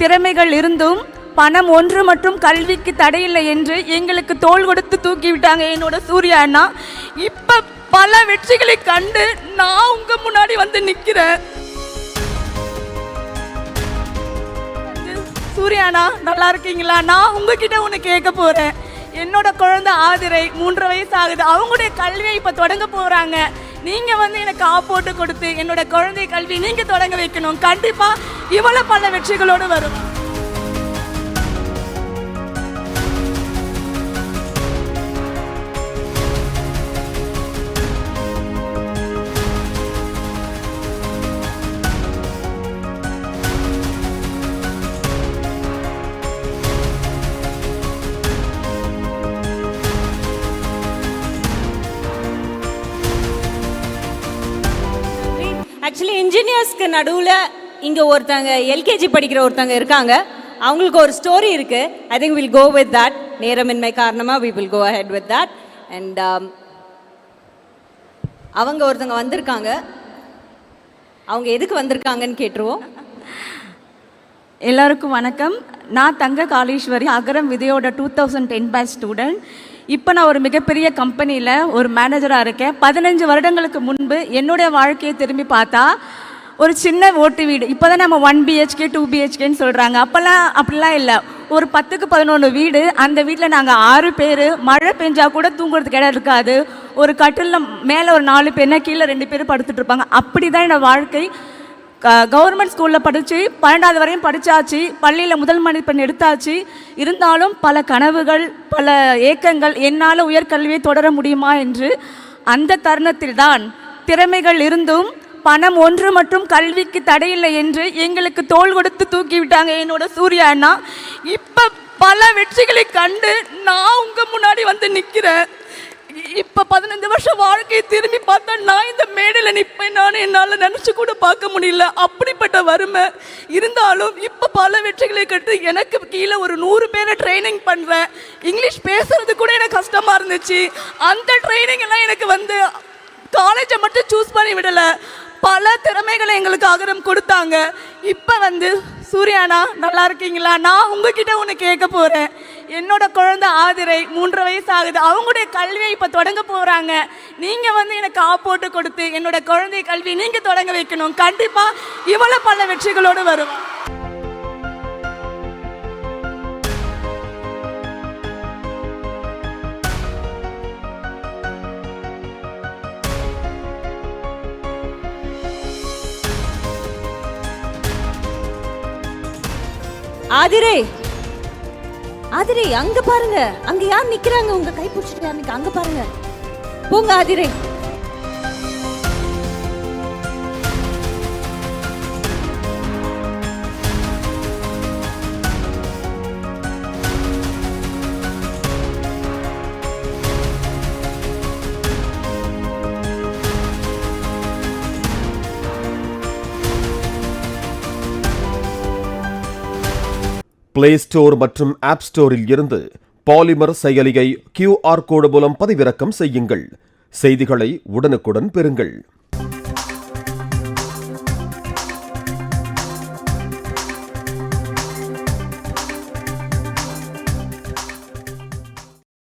திறமைகள் இருந்தும் பணம் ஒன்று மற்றும் கல்விக்கு தடையில்லை என்று எங்களுக்கு தோள் கொடுத்து தூக்கி விட்டாங்க என்னோட சூர்யா அண்ணா. இப்ப பல வெற்றிகளை கண்டு நான் உங்க முன்னாடி வந்து நிக்கிறேன். சூர்யா அண்ணா நல்லா இருக்கீங்களா? நான் உங்ககிட்ட ஒன்று கேட்க போறேன். என்னோட குழந்தை ஆதிரை 3 வயசு ஆகுது. அவங்களுடைய கல்வியை இப்ப தொடங்க போறாங்க. நீங்க வந்து எனக்கு ஆப்போட்டு கொடுத்து என்னோட குழந்தை கல்வி நீங்க தொடங்க வைக்கணும். கண்டிப்பா இவ்வளவு பல வெற்றிகளோடு வரும். ஆக்சுவலி இன்ஜினியர்ஸ்க்கு நடுவில் இங்கே ஒருத்தங்க எல்கேஜி படிக்கிற ஒருத்தங்க இருக்காங்க. அவங்களுக்கு ஒரு ஸ்டோரி இருக்குது. I think will go with that. நேரமின்மை காரணமாக we will go ahead with that. And அவங்க ஒருத்தங்க வந்திருக்காங்க. அவங்க எதுக்கு வந்திருக்காங்கன்னு கேட்டுருவோம். எல்லாருக்கும் வணக்கம். நான் தங்க காளீஸ்வரி, அகரம் விதையோட 2010 பேட்ச் ஸ்டூடெண்ட். இப்போ நான் ஒரு மிகப்பெரிய கம்பெனியில் ஒரு மேனேஜராக இருக்கேன். 15 வருடங்களுக்கு முன்பு என்னுடைய வாழ்க்கையை திரும்பி பார்த்தா ஒரு சின்ன ஓட்டு வீடு. இப்போ தான் நம்ம 1 BHK 2 BHKன்னு சொல்கிறாங்க. அப்போல்லாம் அப்படிலாம் இல்லை. ஒரு 10க்கு 11 வீடு. அந்த வீட்டில் நாங்கள் 6 பேர். மழை பெஞ்சா கூட தூங்குறதுக்கு இடம் இருக்காது. ஒரு கட்டிலில் மேலே ஒரு 4 பேர்னா கீழே 2 பேர் படுத்துட்டு இருப்பாங்க. அப்படி தான் என்னோடய வாழ்க்கை. கவர்மெண்ட் ஸ்கூலில் படித்து 12வது வரையும் படித்தாச்சு. பள்ளியில் முதல் மதிப்பெண் எடுத்தாச்சு. இருந்தாலும் பல கனவுகள், பல ஏக்கங்கள், என்னால் உயர்கல்வியை தொடர முடியுமா என்று. அந்த தருணத்தில் தான் திறமைகள் இருந்தும் பணம் ஒன்று மற்றும் கல்விக்கு தடையில்லை என்று எங்களுக்கு தோள் கொடுத்து தூக்கி விட்டாங்க என்னோட சூர்யா அண்ணா. இப்போ பல வெற்றிகளை கண்டு நான் உங்கள் முன்னாடி வந்து நிற்கிறேன். இப்போ 15 வருஷம் வாழ்க்கையை திரும்பி பார்த்தா நான் இந்த மேடையில் நிற்பேன். நான் என்னால் நினச்சி கூட பார்க்க முடியல. அப்படிப்பட்ட வறுமை இருந்தாலும் இப்போ பல வெற்றிகளை கட்டு எனக்கு கீழே ஒரு 100 பேரை ட்ரைனிங் பண்ணுறேன். இங்கிலீஷ் பேசுறது கூட எனக்கு கஷ்டமாக இருந்துச்சு. அந்த ட்ரைனிங் எல்லாம் எனக்கு வந்து காலேஜை மட்டும் சூஸ் பண்ணி விடலை. பல திறமைகளை எங்களுக்கு அகரம் கொடுத்தாங்க. இப்போ வந்து சூர்யாண்ணா நல்லா இருக்கீங்களா? நான் உங்ககிட்ட ஒன்று கேட்க போகிறேன். என்னோட குழந்தை ஆதிரை 3 வயசு ஆகுது. அவங்களுடைய கல்வியை இப்போ தொடங்க போகிறாங்க. நீங்கள் வந்து எனக்கு ஆப்போட்டு கொடுத்து என்னோட குழந்தை கல்வி நீங்கள் தொடங்க வைக்கணும். கண்டிப்பாக இவ்வளோ பல வெற்றிகளோடு வரும். ஆதிரை, ஆதிரை அங்க பாருங்க. அங்க யார் நிக்கிறாங்க? உங்க கை பிடிச்சிட்டு யார் நிக்க? அங்க பாருங்க. போங்க ஆதிரை. பிளே ஸ்டோர் மற்றும் ஆப் ஸ்டோரில் இருந்து பாலிமர் செயலியை QR கோடு மூலம் பதிவிறக்கம் செய்யுங்கள். செய்திகளை உடனுக்குடன் பெறுங்கள்.